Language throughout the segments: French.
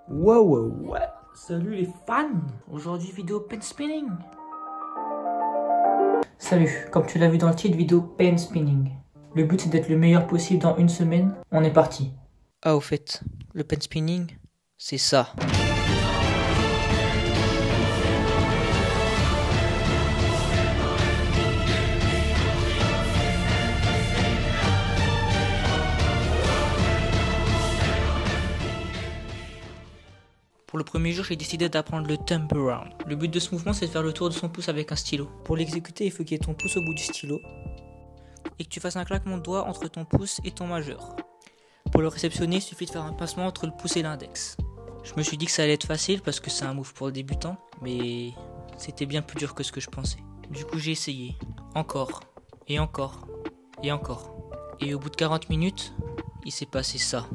Ouais. Salut les fans. Aujourd'hui vidéo pen spinning. Salut, comme tu l'as vu dans le titre, vidéo pen spinning. Le but c'est d'être le meilleur possible dans une semaine. On est parti. Ah au fait, le pen spinning, c'est ça. Pour le premier jour, j'ai décidé d'apprendre le thumb around. Le but de ce mouvement, c'est de faire le tour de son pouce avec un stylo. Pour l'exécuter, il faut qu'il y ait ton pouce au bout du stylo et que tu fasses un claquement de doigts entre ton pouce et ton majeur. Pour le réceptionner, il suffit de faire un pincement entre le pouce et l'index. Je me suis dit que ça allait être facile parce que c'est un move pour le débutant, mais c'était bien plus dur que ce que je pensais. Du coup, j'ai essayé. Encore. Et encore. Et encore. Et au bout de 40 minutes, il s'est passé ça.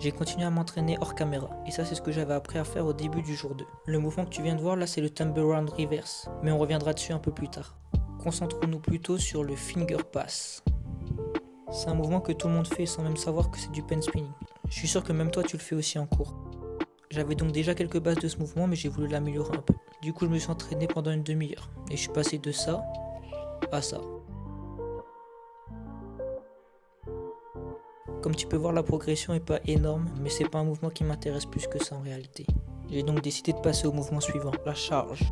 J'ai continué à m'entraîner hors caméra, et ça c'est ce que j'avais appris à faire au début du jour 2. Le mouvement que tu viens de voir là c'est le thumb around reverse, mais on reviendra dessus un peu plus tard. Concentrons-nous plutôt sur le finger pass. C'est un mouvement que tout le monde fait sans même savoir que c'est du pen spinning. Je suis sûr que même toi tu le fais aussi en cours. J'avais donc déjà quelques bases de ce mouvement mais j'ai voulu l'améliorer un peu. Du coup je me suis entraîné pendant une demi-heure, et je suis passé de ça à ça. Comme tu peux voir, la progression est pas énorme, mais c'est pas un mouvement qui m'intéresse plus que ça en réalité. J'ai donc décidé de passer au mouvement suivant, la charge.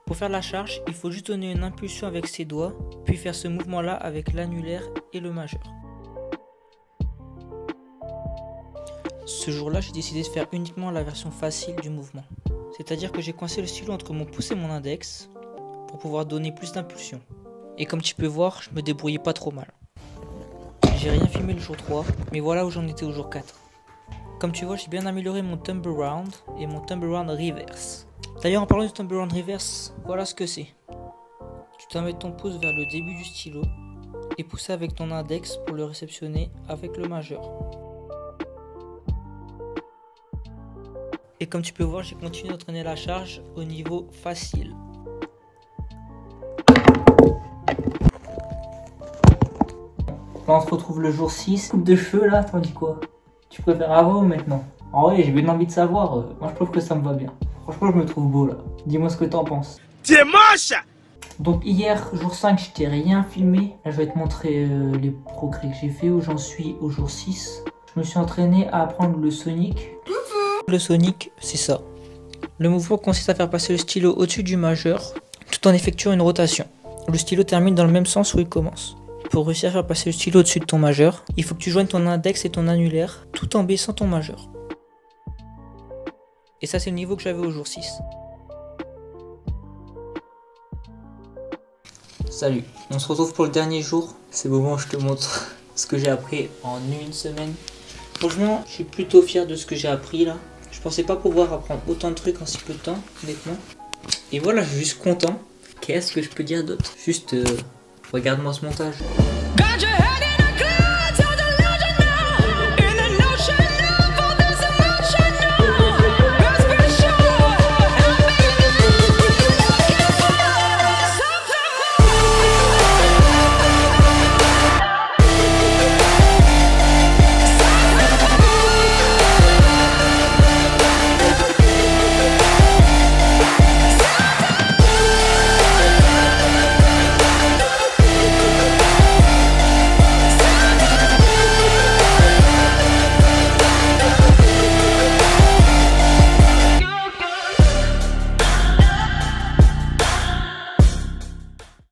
Pour faire la charge, il faut juste donner une impulsion avec ses doigts, puis faire ce mouvement-là avec l'annulaire et le majeur. Ce jour-là, j'ai décidé de faire uniquement la version facile du mouvement. C'est-à-dire que j'ai coincé le stylo entre mon pouce et mon index pour pouvoir donner plus d'impulsion. Et comme tu peux voir, je me débrouillais pas trop mal. J'ai rien filmé le jour 3, mais voilà où j'en étais au jour 4. Comme tu vois, j'ai bien amélioré mon thumb around et mon thumb around reverse. D'ailleurs, en parlant du thumb around reverse, voilà ce que c'est. Tu dois mettre ton pouce vers le début du stylo et pousser avec ton index pour le réceptionner avec le majeur. Et comme tu peux voir, j'ai continué d'entraîner la charge au niveau facile. Là, on se retrouve le jour 6, coupe de cheveux là, t'en dis quoi? Tu préfères avant ou maintenant? En vrai, j'ai bien envie de savoir, moi je trouve que ça me va bien. Franchement, je me trouve beau là. Dis-moi ce que t'en penses. T'es moche! Donc hier, jour 5, je t'ai rien filmé. Là, je vais te montrer les progrès que j'ai fait, où j'en suis au jour 6. Je me suis entraîné à apprendre le Sonic. Le Sonic, c'est ça. Le mouvement consiste à faire passer le stylo au-dessus du majeur, tout en effectuant une rotation. Le stylo termine dans le même sens où il commence. Pour réussir à faire passer le stylo au-dessus de ton majeur, il faut que tu joignes ton index et ton annulaire tout en baissant ton majeur. Et ça c'est le niveau que j'avais au jour 6. Salut, on se retrouve pour le dernier jour. C'est le moment où je te montre ce que j'ai appris en une semaine. Franchement, je suis plutôt fier de ce que j'ai appris là. Je pensais pas pouvoir apprendre autant de trucs en si peu de temps, honnêtement. Et voilà, je suis juste content. Qu'est-ce que je peux dire d'autre? Juste... regarde-moi ce montage.